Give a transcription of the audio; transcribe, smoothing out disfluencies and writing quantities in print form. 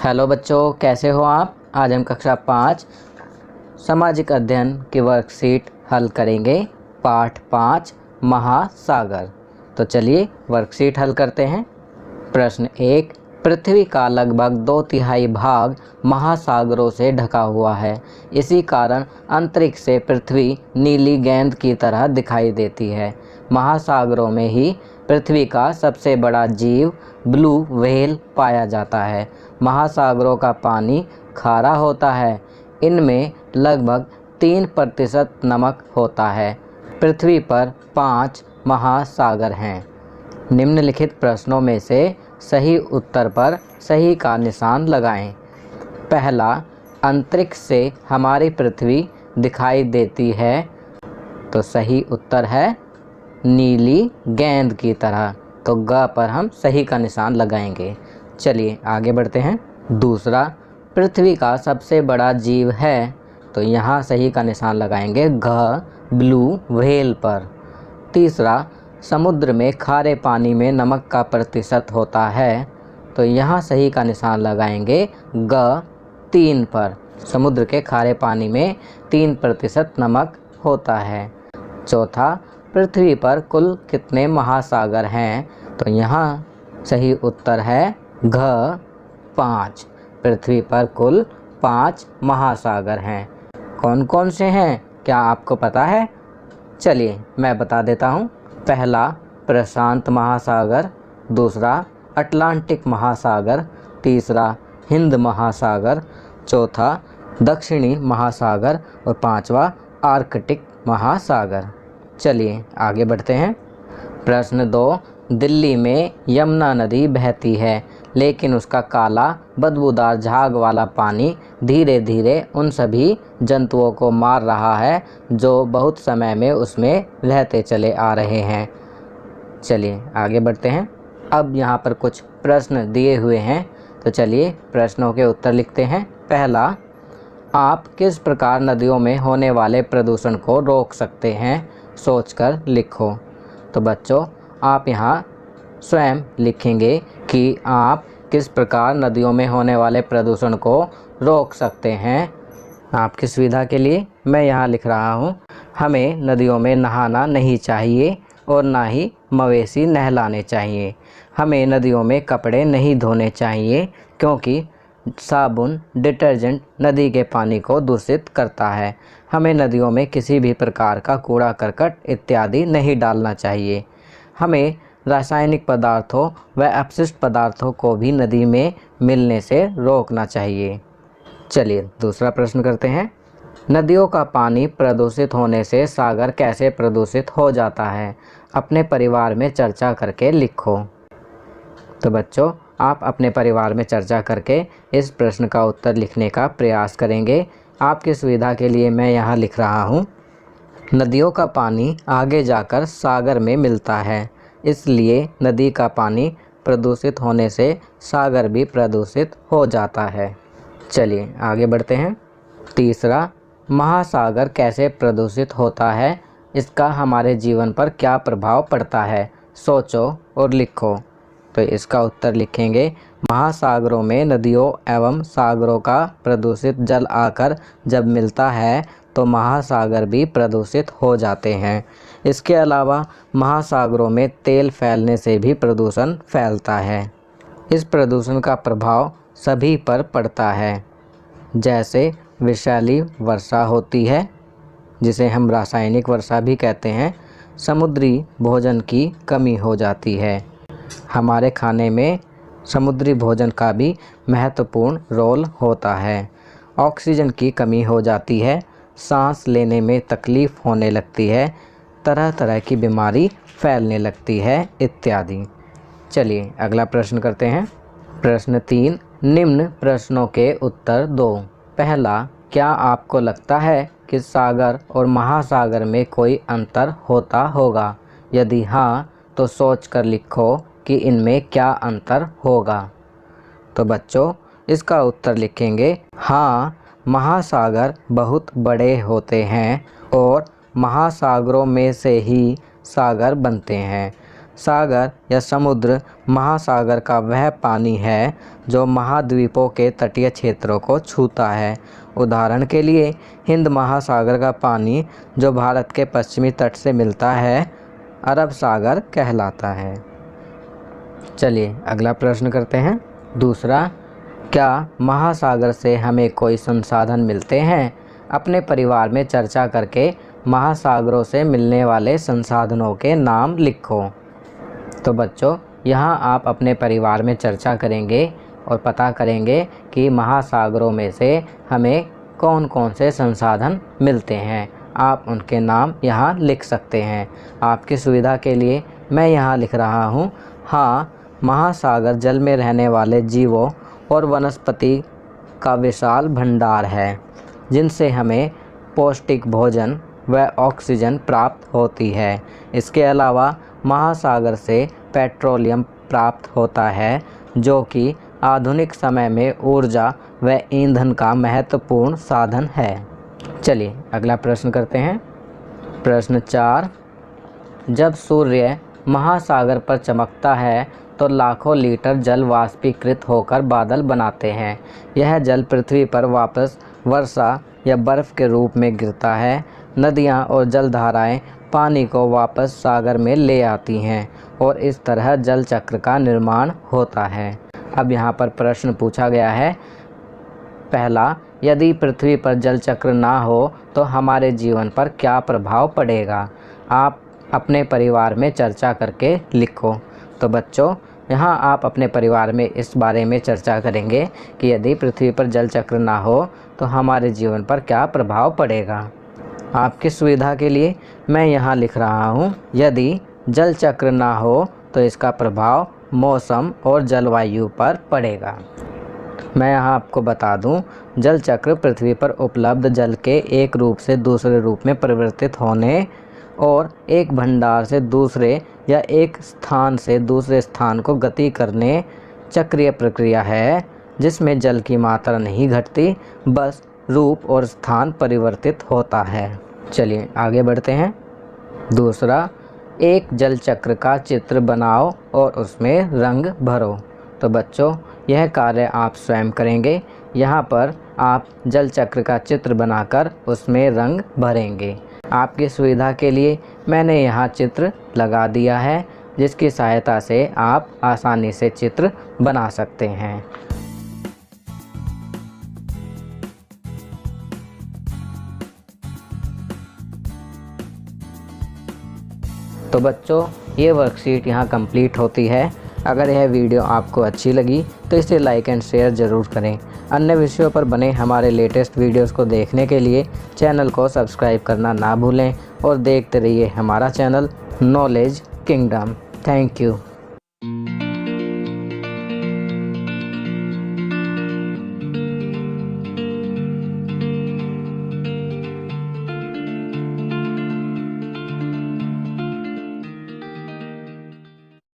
Hello बच्चों, कैसे हो आप। आज हम कक्षा 5 सामाजिक अध्ययन की वर्कशीट हल करेंगे। पाठ 5 महासागर। तो चलिए वर्कशीट हल करते हैं। प्रश्न 1, पृथ्वी का लगभग 2/3 भाग महासागरों से ढका हुआ है। इसी कारण अंतरिक्ष से पृथ्वी नीली गेंद की तरह दिखाई देती है। महासागरों में ही पृथ्वी का सबसे बड़ा जीव ब्लू व्हेल पाया जाता है। महासागरों का पानी खारा होता है। इनमें लगभग 3% नमक होता है। पृथ्वी पर 5 महासागर हैं। निम्नलिखित प्रश्नों में से सही उत्तर पर सही का निशान लगाएं। पहला, अंतरिक्ष से हमारी पृथ्वी दिखाई देती है, तो सही उत्तर है नीली गेंद की तरह। तो ग पर हम सही का निशान लगाएंगे। चलिए आगे बढ़ते हैं। दूसरा, पृथ्वी का सबसे बड़ा जीव है, तो यहाँ सही का निशान लगाएंगे घ ब्लू व्हेल पर। तीसरा, समुद्र में खारे पानी में नमक का प्रतिशत होता है, तो यहाँ सही का निशान लगाएंगे ग 3 पर। समुद्र के खारे पानी में 3% नमक होता है। चौथा, पृथ्वी पर कुल कितने महासागर हैं, तो यहाँ सही उत्तर है घ 5। पृथ्वी पर कुल 5 महासागर हैं। कौन कौन से हैं, क्या आपको पता है? चलिए मैं बता देता हूँ। पहला, प्रशांत महासागर। दूसरा, अटलांटिक महासागर। तीसरा, हिंद महासागर। चौथा, दक्षिणी महासागर। और पांचवा, आर्कटिक महासागर। चलिए आगे बढ़ते हैं। प्रश्न 2, दिल्ली में यमुना नदी बहती है, लेकिन उसका काला बदबूदार झाग वाला पानी धीरे धीरे उन सभी जंतुओं को मार रहा है जो बहुत समय में उसमें रहते चले आ रहे हैं। चलिए आगे बढ़ते हैं। अब यहाँ पर कुछ प्रश्न दिए हुए हैं, तो चलिए प्रश्नों के उत्तर लिखते हैं। पहला, आप किस प्रकार नदियों में होने वाले प्रदूषण को रोक सकते हैं, सोचकर लिखो। तो बच्चों आप यहाँ स्वयं लिखेंगे कि आप किस प्रकार नदियों में होने वाले प्रदूषण को रोक सकते हैं। आपकी सुविधा के लिए मैं यहाँ लिख रहा हूँ, हमें नदियों में नहाना नहीं चाहिए और ना ही मवेशी नहलाने चाहिए। हमें नदियों में कपड़े नहीं धोने चाहिए, क्योंकि साबुन, डिटर्जेंट नदी के पानी को दूषित करता है। हमें नदियों में किसी भी प्रकार का कूड़ा करकट इत्यादि नहीं डालना चाहिए। हमें रासायनिक पदार्थों व अपशिष्ट पदार्थों को भी नदी में मिलने से रोकना चाहिए। चलिए दूसरा प्रश्न करते हैं। नदियों का पानी प्रदूषित होने से सागर कैसे प्रदूषित हो जाता है, अपने परिवार में चर्चा करके लिखो। तो बच्चों आप अपने परिवार में चर्चा करके इस प्रश्न का उत्तर लिखने का प्रयास करेंगे। आपकी सुविधा के लिए मैं यहाँ लिख रहा हूँ, नदियों का पानी आगे जाकर सागर में मिलता है, इसलिए नदी का पानी प्रदूषित होने से सागर भी प्रदूषित हो जाता है। चलिए आगे बढ़ते हैं। तीसरा, महासागर कैसे प्रदूषित होता है, इसका हमारे जीवन पर क्या प्रभाव पड़ता है, सोचो और लिखो। तो इसका उत्तर लिखेंगे, महासागरों में नदियों एवं सागरों का प्रदूषित जल आकर जब मिलता है तो महासागर भी प्रदूषित हो जाते हैं। इसके अलावा महासागरों में तेल फैलने से भी प्रदूषण फैलता है। इस प्रदूषण का प्रभाव सभी पर पड़ता है, जैसे विषैली वर्षा होती है, जिसे हम रासायनिक वर्षा भी कहते हैं। समुद्री भोजन की कमी हो जाती है। हमारे खाने में समुद्री भोजन का भी महत्वपूर्ण रोल होता है। ऑक्सीजन की कमी हो जाती है, सांस लेने में तकलीफ़ होने लगती है, तरह तरह की बीमारी फैलने लगती है इत्यादि। चलिए अगला प्रश्न करते हैं। प्रश्न 3, निम्न प्रश्नों के उत्तर दो। पहला, क्या आपको लगता है कि सागर और महासागर में कोई अंतर होता होगा? यदि हाँ तो सोच कर लिखो कि इनमें क्या अंतर होगा। तो बच्चों इसका उत्तर लिखेंगे, हाँ, महासागर बहुत बड़े होते हैं और महासागरों में से ही सागर बनते हैं। सागर या समुद्र महासागर का वह पानी है जो महाद्वीपों के तटीय क्षेत्रों को छूता है। उदाहरण के लिए हिंद महासागर का पानी जो भारत के पश्चिमी तट से मिलता है अरब सागर कहलाता है। चलिए अगला प्रश्न करते हैं। दूसरा, क्या महासागर से हमें कोई संसाधन मिलते हैं? अपने परिवार में चर्चा करके महासागरों से मिलने वाले संसाधनों के नाम लिखो। तो बच्चों, यहाँ आप अपने परिवार में चर्चा करेंगे और पता करेंगे कि महासागरों में से हमें कौन कौन से संसाधन मिलते हैं। आप उनके नाम यहाँ लिख सकते हैं। आपकी सुविधा के लिए मैं यहाँ लिख रहा हूँ। हाँ, महासागर जल में रहने वाले जीवों और वनस्पति का विशाल भंडार है जिनसे हमें पौष्टिक भोजन व ऑक्सीजन प्राप्त होती है। इसके अलावा महासागर से पेट्रोलियम प्राप्त होता है जो कि आधुनिक समय में ऊर्जा व ईंधन का महत्वपूर्ण साधन है। चलिए अगला प्रश्न करते हैं। प्रश्न 4, जब सूर्य महासागर पर चमकता है तो लाखों लीटर जल वाष्पीकृत होकर बादल बनाते हैं। यह जल पृथ्वी पर वापस वर्षा या बर्फ़ के रूप में गिरता है। नदियाँ और जलधाराएँ पानी को वापस सागर में ले आती हैं और इस तरह जल चक्र का निर्माण होता है। अब यहाँ पर प्रश्न पूछा गया है। पहला, यदि पृथ्वी पर जल चक्र ना हो तो हमारे जीवन पर क्या प्रभाव पड़ेगा? आप अपने परिवार में चर्चा करके लिखो। तो बच्चों, यहाँ आप अपने परिवार में इस बारे में चर्चा करेंगे कि यदि पृथ्वी पर जल चक्र ना हो तो हमारे जीवन पर क्या प्रभाव पड़ेगा। आपकी सुविधा के लिए मैं यहाँ लिख रहा हूँ, यदि जल चक्र ना हो तो इसका प्रभाव मौसम और जलवायु पर पड़ेगा। मैं यहाँ आपको बता दूँ, जल चक्र पृथ्वी पर उपलब्ध जल के एक रूप से दूसरे रूप में परिवर्तित होने और एक भंडार से दूसरे या एक स्थान से दूसरे स्थान को गति करने चक्रीय प्रक्रिया है जिसमें जल की मात्रा नहीं घटती, बस रूप और स्थान परिवर्तित होता है। चलिए आगे बढ़ते हैं। दूसरा, एक जल चक्र का चित्र बनाओ और उसमें रंग भरो। तो बच्चों, यह कार्य आप स्वयं करेंगे। यहाँ पर आप जल चक्र का चित्र बनाकर उसमें रंग भरेंगे। आपकी सुविधा के लिए मैंने यहाँ चित्र लगा दिया है जिसकी सहायता से आप आसानी से चित्र बना सकते हैं। तो बच्चों, ये वर्कशीट यहाँ कंप्लीट होती है। अगर यह वीडियो आपको अच्छी लगी तो इसे लाइक एंड शेयर ज़रूर करें। अन्य विषयों पर बने हमारे लेटेस्ट वीडियोस को देखने के लिए चैनल को सब्सक्राइब करना ना भूलें और देखते रहिए हमारा channel knowledge kingdom. Thank you.